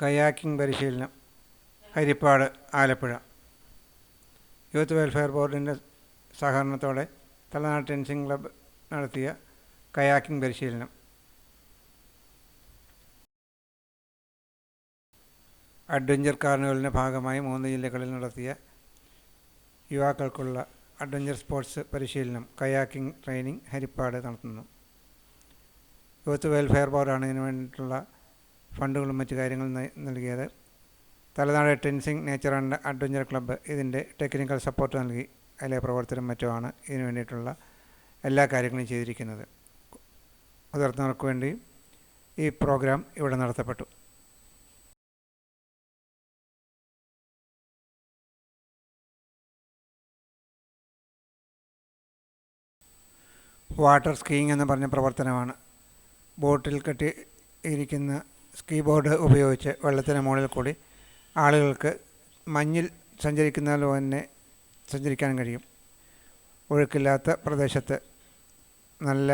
Kayaking പരിശീലനം Harippad Alappuzha. Youth welfare ബോർഡിൻ്റെ സഹകരണത്തോടെ തലനാട് ടെൻസിംഗ് ക്ലബ്ബ് നടത്തിയ കയാക്കിംഗ് പരിശീലനം. അഡ്വഞ്ചർ കാർണിവലിൻ്റെ ഭാഗമായി 3 ജില്ലകളിൽ നടത്തിയ യുവാക്കൾക്കുള്ള അഡ്വഞ്ചർ സ്പോർട്സ് പരിശീലനം കയാക്കിംഗ് ട്രെയിനിങ് ഹരിപ്പാട് നടത്തുന്നു. യൂത്ത് വെൽഫെയർ ബോർഡാണ് ഇതിനു വേണ്ടിയിട്ടുള്ള ഫണ്ടുകളും മറ്റു കാര്യങ്ങളും നൽകിയത്. Thalanad Tenzing nature and adventure club ഇതിൻ്റെ ടെക്നിക്കൽ സപ്പോർട്ട് നൽകി അതിലെ പ്രവർത്തനം മറ്റുമാണ് ഇതിനു വേണ്ടിയിട്ടുള്ള എല്ലാ കാര്യങ്ങളും ചെയ്തിരിക്കുന്നത്. മുതിർന്നവർക്ക് വേണ്ടി ഈ പ്രോഗ്രാം ഇവിടെ നടത്തപ്പെട്ടു. വാട്ടർ സ്കീയിങ് എന്ന് പറഞ്ഞ പ്രവർത്തനമാണ്. ബോട്ടിൽ കെട്ടിയിരിക്കുന്ന സ്കീ ബോർഡ് ഉപയോഗിച്ച് വെള്ളത്തിന് മുകളിൽ കൂടി ആളുകൾക്ക് മഞ്ഞിൽ സഞ്ചരിക്കുന്നത് പോലെ തന്നെ സഞ്ചരിക്കാൻ കഴിയും. ഒഴുക്കില്ലാത്ത പ്രദേശത്ത് നല്ല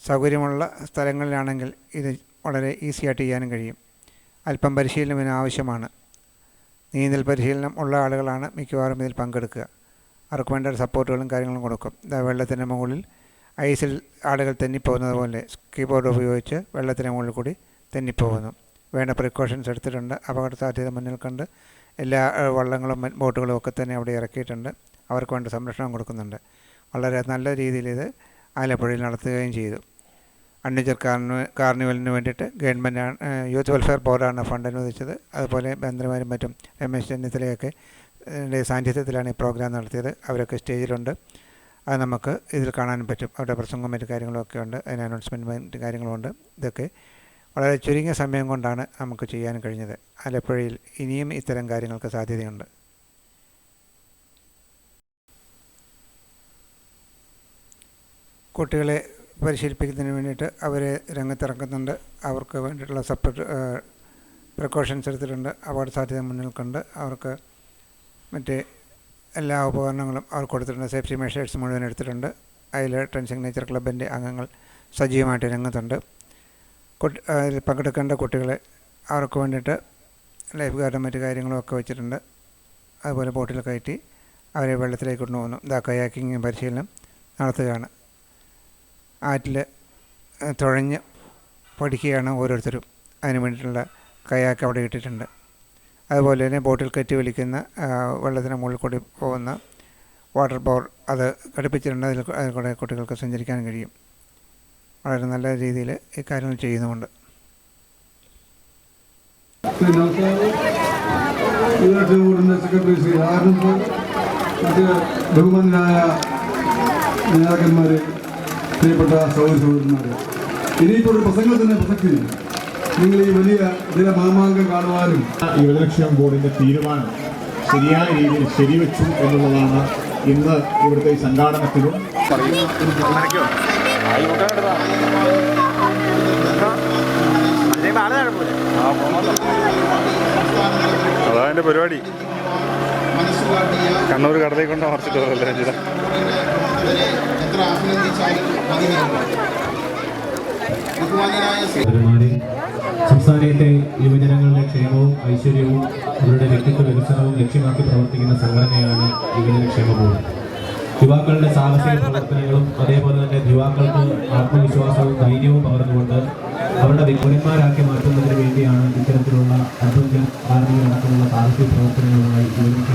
സൗകര്യമുള്ള സ്ഥലങ്ങളിലാണെങ്കിൽ ഇത് വളരെ ഈസിയായിട്ട് ചെയ്യാനും കഴിയും. അല്പം പരിശീലനം ഇതിന് ആവശ്യമാണ്. നീന്തൽ പരിശീലനം ഉള്ള ആളുകളാണ് മിക്കവാറും ഇതിൽ പങ്കെടുക്കുക. അവർക്ക് വേണ്ട സപ്പോർട്ടുകളും കാര്യങ്ങളും കൊടുക്കും. വെള്ളത്തിൻ്റെ മുകളിൽ ഐസിൽ ആളുകൾ തെന്നിപ്പോകുന്നത് പോലെ സ്കീ ബോർഡ് ഉപയോഗിച്ച് വെള്ളത്തിന് മുകളിൽ കൂടി തെന്നിപ്പോകുന്നു. വേണ്ട പ്രിക്കോഷൻസ് എടുത്തിട്ടുണ്ട്. അപകട സാധ്യത മുന്നിൽ കണ്ട് എല്ലാ വള്ളങ്ങളും ബോട്ടുകളും ഒക്കെ തന്നെ അവിടെ ഇറക്കിയിട്ടുണ്ട്. അവർക്ക് വേണ്ട സംരക്ഷണം കൊടുക്കുന്നുണ്ട്. വളരെ നല്ല രീതിയിൽ ഇത് ആലപ്പുഴയിൽ നടത്തുകയും ചെയ്തു. അഡ്വഞ്ചർ കാർണിവലിന് വേണ്ടിയിട്ട് ഗവൺമെൻറ്റാണ്, യൂത്ത് വെൽഫെയർ ബോർഡാണ് ഫണ്ട് അനുവദിച്ചത്. അതുപോലെ മന്ത്രിമാരും മറ്റും രമേശ് ചെന്നിത്തലയൊക്കെ സാന്നിധ്യത്തിലാണ് ഈ പ്രോഗ്രാം നടത്തിയത്. അവരൊക്കെ സ്റ്റേജിലുണ്ട്. അത് നമുക്ക് ഇതിൽ കാണാനും പറ്റും. അവരുടെ പ്രസംഗവും മറ്റു കാര്യങ്ങളൊക്കെ ഉണ്ട്. അതിന് അനൗൺസ്മെൻറ്റ് മറ്റു കാര്യങ്ങളുമുണ്ട്. ഇതൊക്കെ വളരെ ചുരുങ്ങിയ സമയം കൊണ്ടാണ് നമുക്ക് ചെയ്യാൻ കഴിഞ്ഞത്. ആലപ്പുഴയിൽ ഇനിയും ഇത്തരം കാര്യങ്ങൾക്ക് സാധ്യതയുണ്ട്. കുട്ടികളെ പരിശീലിപ്പിക്കുന്നതിന് വേണ്ടിയിട്ട് അവരെ രംഗത്തിറക്കുന്നുണ്ട്. അവർക്ക് വേണ്ടിയിട്ടുള്ള പ്രിക്കോഷൻസ് എടുത്തിട്ടുണ്ട്. അപകട സാധ്യത മുന്നിൽ കണ്ട് അവർക്ക് മറ്റേ എല്ലാ ഉപകരണങ്ങളും അവർ കൊടുത്തിട്ടുണ്ട്. സേഫ്റ്റി മെഷേഴ്സ് മുഴുവൻ എടുത്തിട്ടുണ്ട്. അതിൽ ടെൻസിംഗ് നേച്ചർ ക്ലബിൻ്റെ അംഗങ്ങൾ സജീവമായിട്ട് രംഗത്തുണ്ട്. അതിൽ പങ്കെടുക്കേണ്ട കുട്ടികളെ അവർക്ക് വേണ്ടിയിട്ട് ലൈഫ് ഗാർഡും മറ്റു കാര്യങ്ങളും ഒക്കെ വെച്ചിട്ടുണ്ട്. അതുപോലെ ബോട്ടിൽ കയറ്റി അവരെ വെള്ളത്തിലേക്ക് കൊണ്ടുപോകുന്നു. കയാക്കിങ് പരിശീലനം നടത്തുകയാണ്. ആറ്റിൽ തുഴഞ്ഞ് പഠിക്കുകയാണ് ഓരോരുത്തരും. അതിന് വേണ്ടിയിട്ടുള്ള കയാക്ക് അവിടെ ഇട്ടിട്ടുണ്ട്. അതുപോലെ തന്നെ ബോട്ടിൽ കയറ്റി വലിക്കുന്ന വെള്ളത്തിന് മുകളിൽ കൂടി പോകുന്ന വാട്ടർ ബോർഡ് അത് ഘടിപ്പിച്ചിട്ടുണ്ട്. അതിൽ കൂടെ കുട്ടികൾക്ക് സഞ്ചരിക്കാൻ കഴിയും. വളരെ നല്ല രീതിയിൽ ഈ കാര്യങ്ങൾ ചെയ്യുന്നുമുണ്ട്. സെക്രട്ടറി ശ്രീ ആനന്ദ്, ബഹുമാനായ നേതാക്കന്മാർ, പ്രിയപ്പെട്ട സഹോദരന്മാർ, ഇനിയിപ്പോൾ ഒരു പ്രസംഗത്തിൻ്റെ പ്രസക്തിയില്ല. നിങ്ങൾ ഈ വലിയ മാമാങ്കം കാണുവാനും യുവജനക്ഷേമ ബോർഡിന്റെ തീരുമാനം ശരിയായ രീതിയിൽ ശരിവെച്ചു എന്നുള്ളതാണ് ഇന്ന് ഇവിടുത്തെ ഈ സംഘാടനത്തിലും അതാ പരിപാടി. കണ്ണൂർ കടതേ കൊണ്ട് മറിച്ചിട്ട് സംസ്ഥാനത്തെ യുവജനങ്ങളുടെ ക്ഷേമവും ഐശ്വര്യവും അവരുടെ വ്യക്തിത്വ വികസനവും ലക്ഷ്യമാക്കി പ്രവർത്തിക്കുന്ന സംഘടനയാണ് യുവജനക്ഷേമ ബോർഡ്. യുവാക്കളുടെ സാഹസിക പ്രവർത്തനങ്ങളും അതേപോലെ തന്നെ യുവാക്കൾക്ക് ആത്മവിശ്വാസവും ധൈര്യവും പകർന്നുകൊണ്ട് അവരുടെ വിപുലന്മാരാക്കി മാറ്റുന്നതിന് വേണ്ടിയാണ് ഇത്തരത്തിലുള്ള അഡ്വഞ്ചർ കാർണിവൽ അടക്കമുള്ള സാഹസിക പ്രവർത്തനങ്ങളുമായി യുവജനക്ഷേമ